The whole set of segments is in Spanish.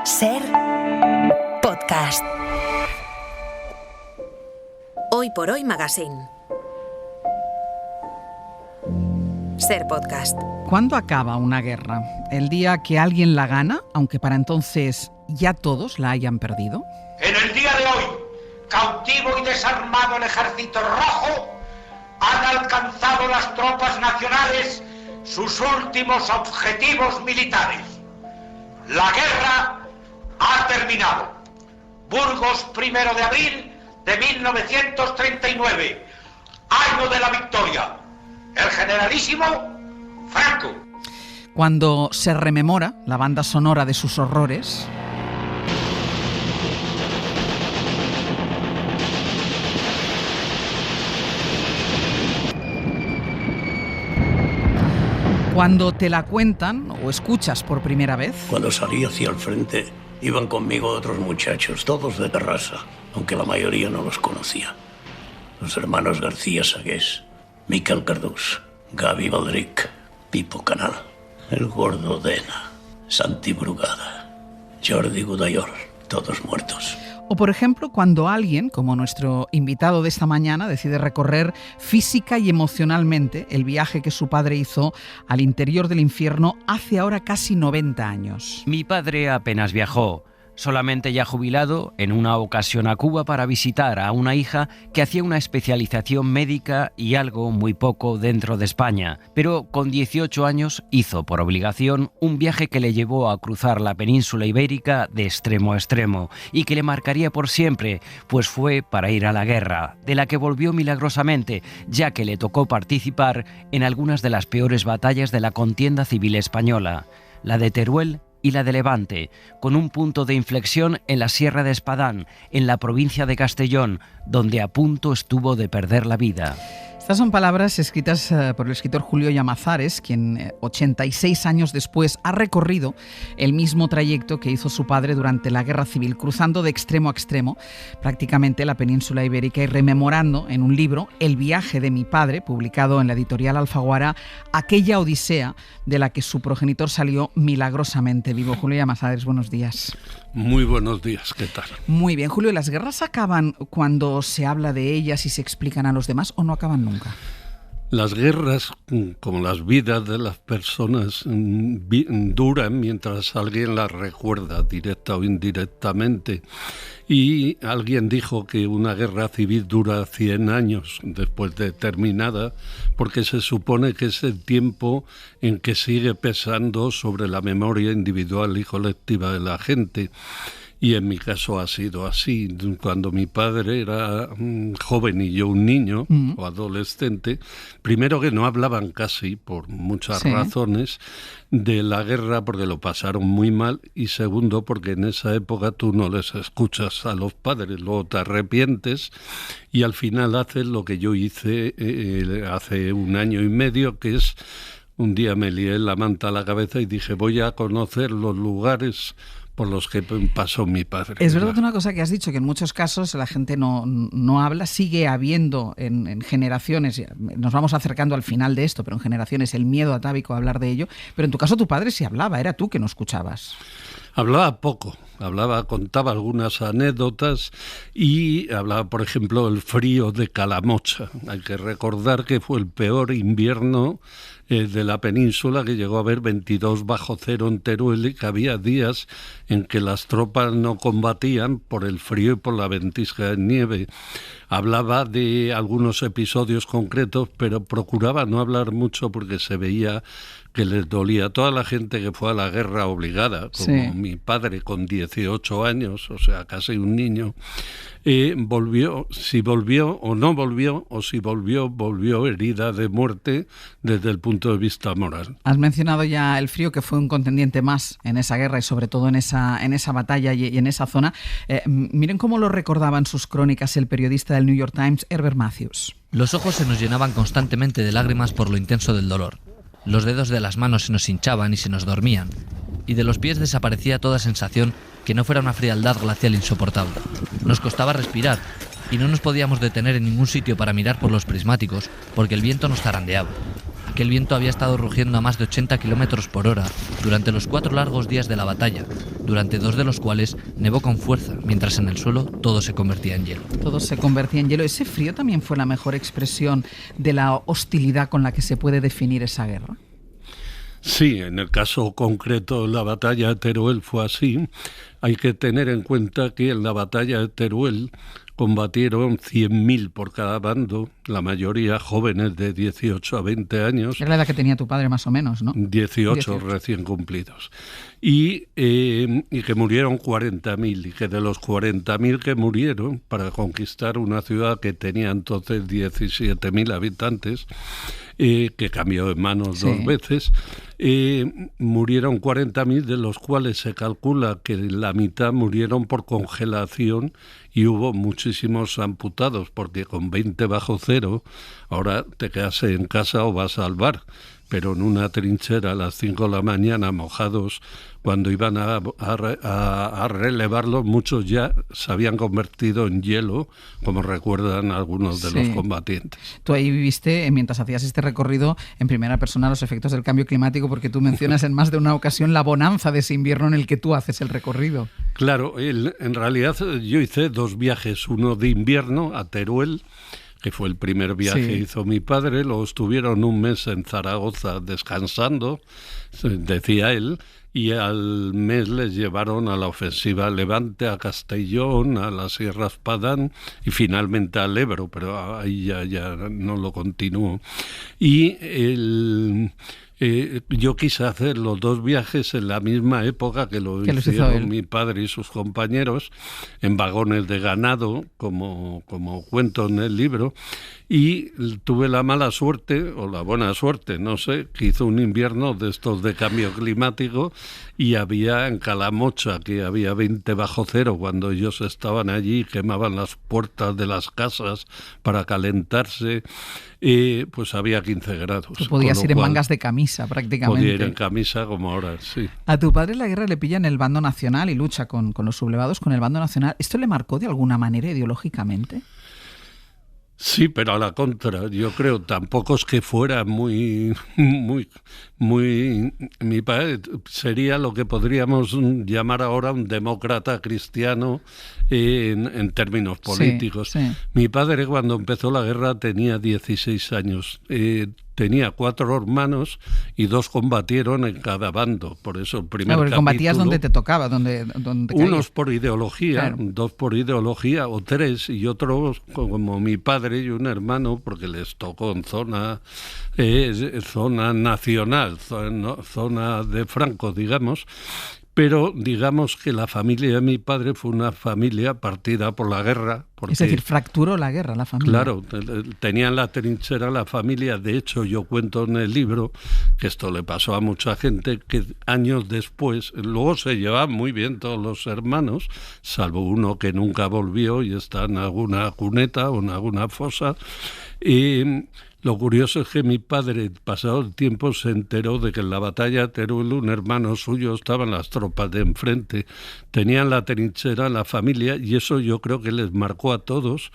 Ser podcast. Hoy por Hoy Magazine. Ser podcast. ¿Cuándo acaba una guerra? ¿El día que alguien la gana, aunque para entonces ya todos la hayan perdido? En el día de hoy, cautivo y desarmado el Ejército Rojo, han alcanzado las tropas nacionales sus últimos objetivos militares. La guerra ha terminado. Burgos, 1 de abril de 1939, año de la victoria. El generalísimo Franco. Cuando se rememora la banda sonora de sus horrores, cuando te la cuentan o escuchas por primera vez. Cuando salí hacia el frente, iban conmigo otros muchachos, todos de Terrassa, aunque la mayoría no los conocía. Los hermanos García Sagués, Miquel Cardús, Gavi Baldric, Pipo Canal, el Gordo Dena, Santi Brugada, Jordi Godallor, todos muertos. O, por ejemplo, cuando alguien, como nuestro invitado de esta mañana, decide recorrer física y emocionalmente el viaje que su padre hizo al interior del infierno hace ahora casi 90 años. Mi padre apenas viajó. Solamente ya jubilado, en una ocasión a Cuba para visitar a una hija que hacía una especialización médica y algo muy poco dentro de España. Pero con 18 años hizo por obligación un viaje que le llevó a cruzar la península ibérica de extremo a extremo y que le marcaría por siempre, pues fue para ir a la guerra, de la que volvió milagrosamente, ya que le tocó participar en algunas de las peores batallas de la contienda civil española, la de Teruel y la de Levante, con un punto de inflexión en la Sierra de Espadán, en la provincia de Castellón, donde a punto estuvo de perder la vida. Estas son palabras escritas por el escritor Julio Llamazares, quien 86 años después ha recorrido el mismo trayecto que hizo su padre durante la Guerra Civil, cruzando de extremo a extremo prácticamente la península ibérica y rememorando en un libro, El viaje de mi padre, publicado en la editorial Alfaguara, aquella odisea de la que su progenitor salió milagrosamente vivo. Julio Llamazares, buenos días. Muy buenos días, ¿qué tal? Muy bien, Julio, ¿las guerras acaban cuando se habla de ellas y se explican a los demás o no acaban nunca? Las guerras, como las vidas de las personas, duran mientras alguien las recuerda, directa o indirectamente. Y alguien dijo que una guerra civil dura 100 años después de terminada, porque se supone que es el tiempo en que sigue pesando sobre la memoria individual y colectiva de la gente. Y en mi caso ha sido así. Cuando mi padre era joven y yo un niño o adolescente, primero que no hablaban casi, por muchas razones, de la guerra porque lo pasaron muy mal, y segundo porque en esa época tú no les escuchas a los padres, luego te arrepientes y al final haces lo que yo hice hace 1 año y medio, que es un día me lié la manta a la cabeza y dije voy a conocer los lugares por los que pasó mi padre. Es verdad una cosa que has dicho, que en muchos casos la gente no habla, sigue habiendo en generaciones, nos vamos acercando al final de esto, pero en generaciones el miedo atávico a hablar de ello, pero en tu caso tu padre sí hablaba, era tú que no escuchabas. Hablaba poco, contaba algunas anécdotas y hablaba, por ejemplo, del frío de Calamocha. Hay que recordar que fue el peor invierno de la península, que llegó a haber 22 bajo cero en Teruel, y que había días en que las tropas no combatían por el frío y por la ventisca de nieve. Hablaba de algunos episodios concretos, pero procuraba no hablar mucho porque se veía que les dolía. A toda la gente que fue a la guerra obligada, como mi padre con 18 años, o sea, casi un niño, volvió, si volvió o no volvió, o si volvió herida de muerte desde el punto de vista moral. Has mencionado ya el frío, que fue un contendiente más en esa guerra y sobre todo en esa batalla y en esa zona. Miren cómo lo recordaba en sus crónicas el periodista del New York Times, Herbert Matthews. Los ojos se nos llenaban constantemente de lágrimas por lo intenso del dolor. Los dedos de las manos se nos hinchaban y se nos dormían. Y de los pies desaparecía toda sensación que no fuera una frialdad glacial insoportable. Nos costaba respirar y no nos podíamos detener en ningún sitio para mirar por los prismáticos porque el viento nos zarandeaba. que el viento había estado rugiendo a más de 80 kilómetros por hora durante los 4 largos días de la batalla, durante 2 de los cuales nevó con fuerza, mientras en el suelo todo se convertía en hielo. Todo se convertía en hielo. ¿Ese frío también fue la mejor expresión de la hostilidad con la que se puede definir esa guerra? Sí, en el caso concreto la batalla de Teruel fue así. Hay que tener en cuenta que en la batalla de Teruel combatieron 100.000 por cada bando, la mayoría jóvenes de 18 a 20 años. Era la edad que tenía tu padre más o menos, ¿no? 18 recién cumplidos. Y que murieron 40.000, y que de los 40.000 que murieron para conquistar una ciudad que tenía entonces 17.000 habitantes, que cambió de manos 2 veces, murieron 40.000, de los cuales se calcula que la mitad murieron por congelación y hubo muchísimos amputados, porque con 20 bajo cero ahora te quedas en casa o vas al bar, pero en una trinchera a las 5 de la mañana mojados, cuando iban a relevarlos, muchos ya se habían convertido en hielo, como recuerdan algunos de los combatientes. Tú ahí viviste, mientras hacías este recorrido, en primera persona los efectos del cambio climático, porque tú mencionas en más de una ocasión la bonanza de ese invierno en el que tú haces el recorrido. Claro, en realidad yo hice 2 viajes, uno de invierno a Teruel, que fue el primer viaje que hizo mi padre. Luego estuvieron un mes en Zaragoza descansando, decía él, y al mes les llevaron a la ofensiva Levante, a Castellón, a la Sierra Espadán y finalmente al Ebro, pero ahí ya no lo continuó. Y yo quise hacer los 2 viajes en la misma época que lo hicieron mi padre y sus compañeros, en vagones de ganado, como cuento en el libro, y tuve la mala suerte, o la buena suerte, no sé, que hizo un invierno de estos de cambio climático, y había en Calamocha, que había 20 bajo cero cuando ellos estaban allí, quemaban las puertas de las casas para calentarse, pues había 15 grados. Tú podías ir en mangas de camisa prácticamente. Podía ir en camisa como ahora, sí. A tu padre la guerra le pilla en el bando nacional y lucha con los sublevados con el bando nacional. ¿Esto le marcó de alguna manera ideológicamente? Sí, pero a la contra, yo creo, tampoco es que fuera muy... Mi padre sería lo que podríamos llamar ahora un demócrata cristiano en términos políticos. Sí. Mi padre, cuando empezó la guerra, tenía 16 años. Tenía 4 hermanos y 2 combatieron en cada bando. Por eso el primer capítulo... combatías donde te tocaba, donde unos por ideología, 2 por ideología, o 3, y otros, como mi padre y un hermano, porque les tocó en zona nacional, zona de Franco, digamos. Pero digamos que la familia de mi padre fue una familia partida por la guerra. Es decir, fracturó la guerra la familia. Claro, tenían la trinchera la familia. De hecho, yo cuento en el libro que esto le pasó a mucha gente, que años después, luego se llevaban muy bien todos los hermanos, salvo uno que nunca volvió y está en alguna cuneta o en alguna fosa. Lo curioso es que mi padre, pasado el tiempo, se enteró de que en la batalla de Teruel un hermano suyo estaba en las tropas de enfrente. Tenían la trinchera, la familia, y eso yo creo que les marcó a todos,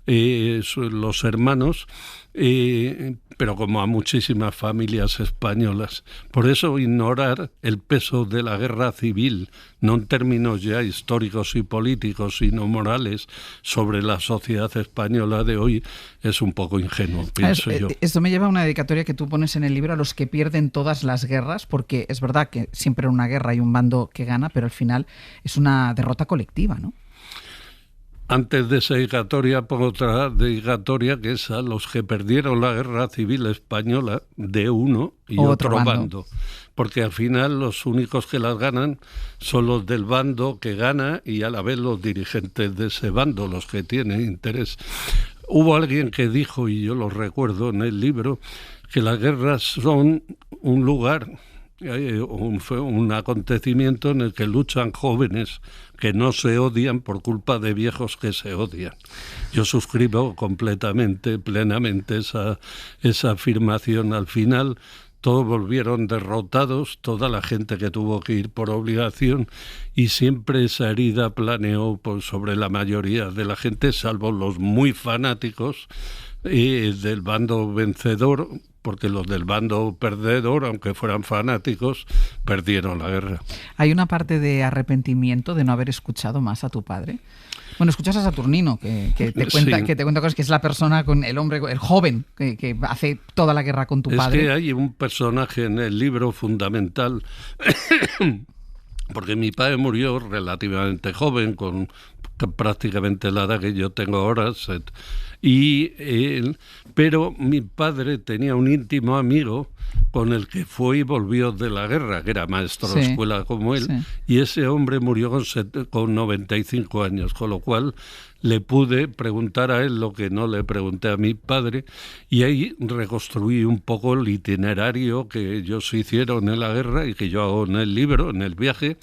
los hermanos, pero como a muchísimas familias españolas. Por eso ignorar el peso de la guerra civil, no en términos ya históricos y políticos, sino morales, sobre la sociedad española de hoy, es un poco ingenuo, pienso yo. Esto me lleva a una dedicatoria que tú pones en el libro a los que pierden todas las guerras, porque es verdad que siempre en una guerra hay un bando que gana, pero al final es una derrota colectiva, ¿no? Antes de esa dedicatoria, por otra dedicatoria, que es a los que perdieron la guerra civil española de uno y otro bando. Porque al final los únicos que las ganan son los del bando que gana y a la vez los dirigentes de ese bando, los que tienen interés. Hubo alguien que dijo, y yo lo recuerdo en el libro, que las guerras son un lugar, un acontecimiento en el que luchan jóvenes que no se odian por culpa de viejos que se odian. Yo suscribo completamente, plenamente esa afirmación. Al final todos volvieron derrotados, toda la gente que tuvo que ir por obligación, y siempre esa herida planeó sobre la mayoría de la gente, salvo los muy fanáticos, del bando vencedor, porque los del bando perdedor, aunque fueran fanáticos, perdieron la guerra. ¿Hay una parte de arrepentimiento de no haber escuchado más a tu padre? Bueno, escuchas a Saturnino, que te cuenta, Sí. que te cuenta cosas, que es la persona, con el hombre, el joven, que hace toda la guerra con tu padre. Es que hay un personaje en el libro fundamental, porque mi padre murió relativamente joven, con prácticamente la edad que yo tengo ahora, pero mi padre tenía un íntimo amigo con el que fue y volvió de la guerra, que era maestro de escuela como él, y ese hombre murió con 95 años, con lo cual le pude preguntar a él lo que no le pregunté a mi padre, y ahí reconstruí un poco el itinerario que ellos hicieron en la guerra y que yo hago en el libro, en el viaje.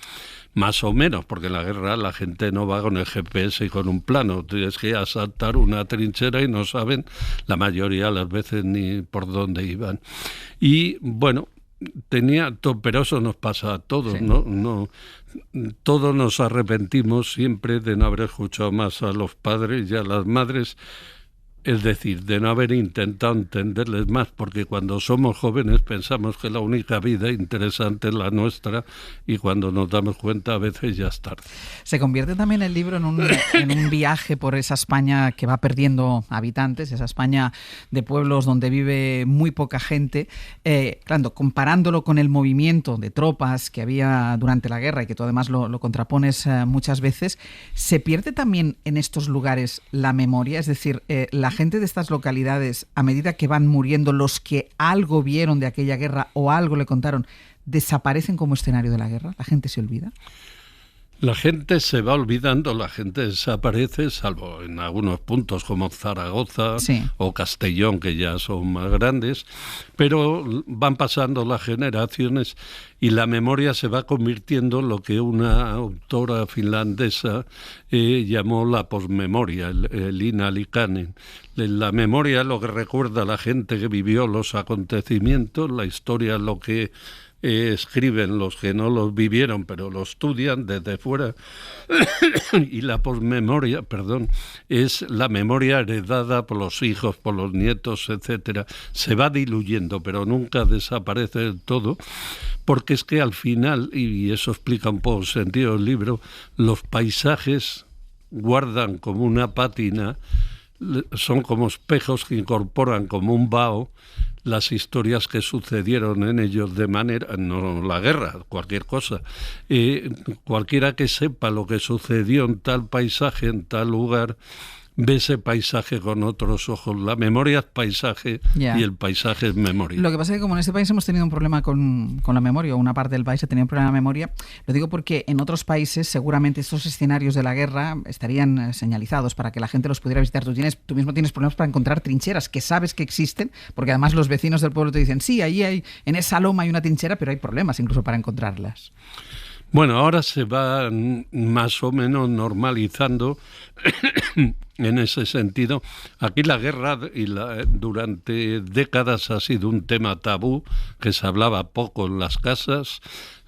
Más o menos, porque en la guerra la gente no va con el GPS y con un plano. Tienes que asaltar una trinchera y no saben la mayoría de las veces ni por dónde iban. Y bueno, pero eso nos pasa a todos, Sí. ¿no? Todos nos arrepentimos siempre de no haber escuchado más a los padres y a las madres. Es decir, de no haber intentado entenderles más, porque cuando somos jóvenes pensamos que la única vida interesante es la nuestra y cuando nos damos cuenta a veces ya es tarde. Se convierte también el libro en un viaje por esa España que va perdiendo habitantes, esa España de pueblos donde vive muy poca gente. Claro, comparándolo con el movimiento de tropas que había durante la guerra y que tú además lo contrapones muchas veces, ¿se pierde también en estos lugares la memoria? Es decir, la gente de estas localidades, a medida que van muriendo los que algo vieron de aquella guerra o algo le contaron, ¿desaparecen como escenario de la guerra? ¿La gente se olvida? La gente se va olvidando, la gente desaparece, salvo en algunos puntos como Zaragoza o Castellón, que ya son más grandes, pero van pasando las generaciones y la memoria se va convirtiendo en lo que una autora finlandesa llamó la posmemoria, el Inalikainen. La memoria es lo que recuerda a la gente que vivió los acontecimientos, la historia es lo que escriben los que no los vivieron pero lo estudian desde fuera y la posmemoria, es la memoria heredada por los hijos, por los nietos, etcétera. Se va diluyendo pero nunca desaparece del todo, porque es que al final, y eso explica un poco el sentido del libro, los paisajes guardan como una pátina, son como espejos que incorporan como un vaho las historias que sucedieron en ellos de manera, no la guerra, cualquier cosa. Cualquiera que sepa lo que sucedió en tal paisaje, en tal lugar, ve ese paisaje con otros ojos. La memoria es paisaje y el paisaje es memoria. Lo que pasa es que como en este país hemos tenido un problema con la memoria, o una parte del país ha tenido un problema de memoria, lo digo porque en otros países seguramente estos escenarios de la guerra estarían señalizados para que la gente los pudiera visitar. Tú mismo tienes problemas para encontrar trincheras que sabes que existen, porque además los vecinos del pueblo te dicen, sí, ahí hay, en esa loma hay una trinchera, pero hay problemas incluso para encontrarlas. Bueno, ahora se va más o menos normalizando en ese sentido. Aquí la guerra durante décadas ha sido un tema tabú, que se hablaba poco en las casas,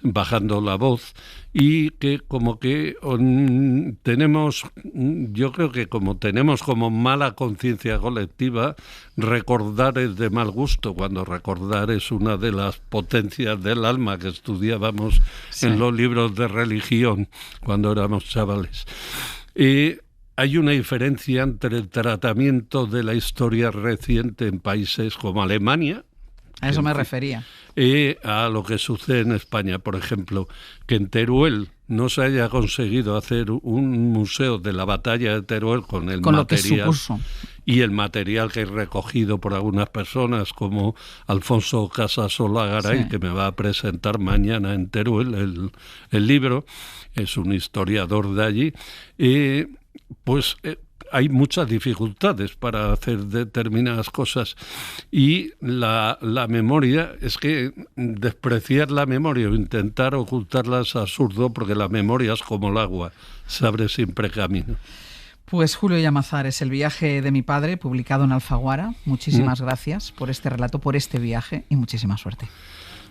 bajando la voz, y que como que tenemos, yo creo que como tenemos como mala conciencia colectiva, recordar es de mal gusto, cuando recordar es una de las potencias del alma que estudiábamos en los libros de religión cuando éramos chavales. Hay una diferencia entre el tratamiento de la historia reciente en países como Alemania, a eso me refería, a lo que sucede en España, por ejemplo, que en Teruel no se haya conseguido hacer un museo de la batalla de Teruel con material lo que supuso. Y el material que he recogido por algunas personas como Alfonso Casasola Garay, que me va a presentar mañana en Teruel el libro, es un historiador de allí, hay muchas dificultades para hacer determinadas cosas y la memoria, es que despreciar la memoria o intentar ocultarla es absurdo, porque la memoria es como el agua, se abre siempre camino. Pues Julio Llamazares, El viaje de mi padre, publicado en Alfaguara. Muchísimas gracias por este relato, por este viaje y muchísima suerte.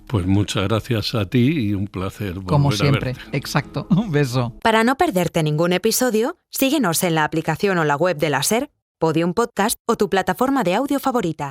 Pues muchas gracias a ti y un placer volver como siempre, a verte. Exacto. Un beso. Para no perderte ningún episodio, síguenos en la aplicación o la web de la SER, Podium Podcast o tu plataforma de audio favorita.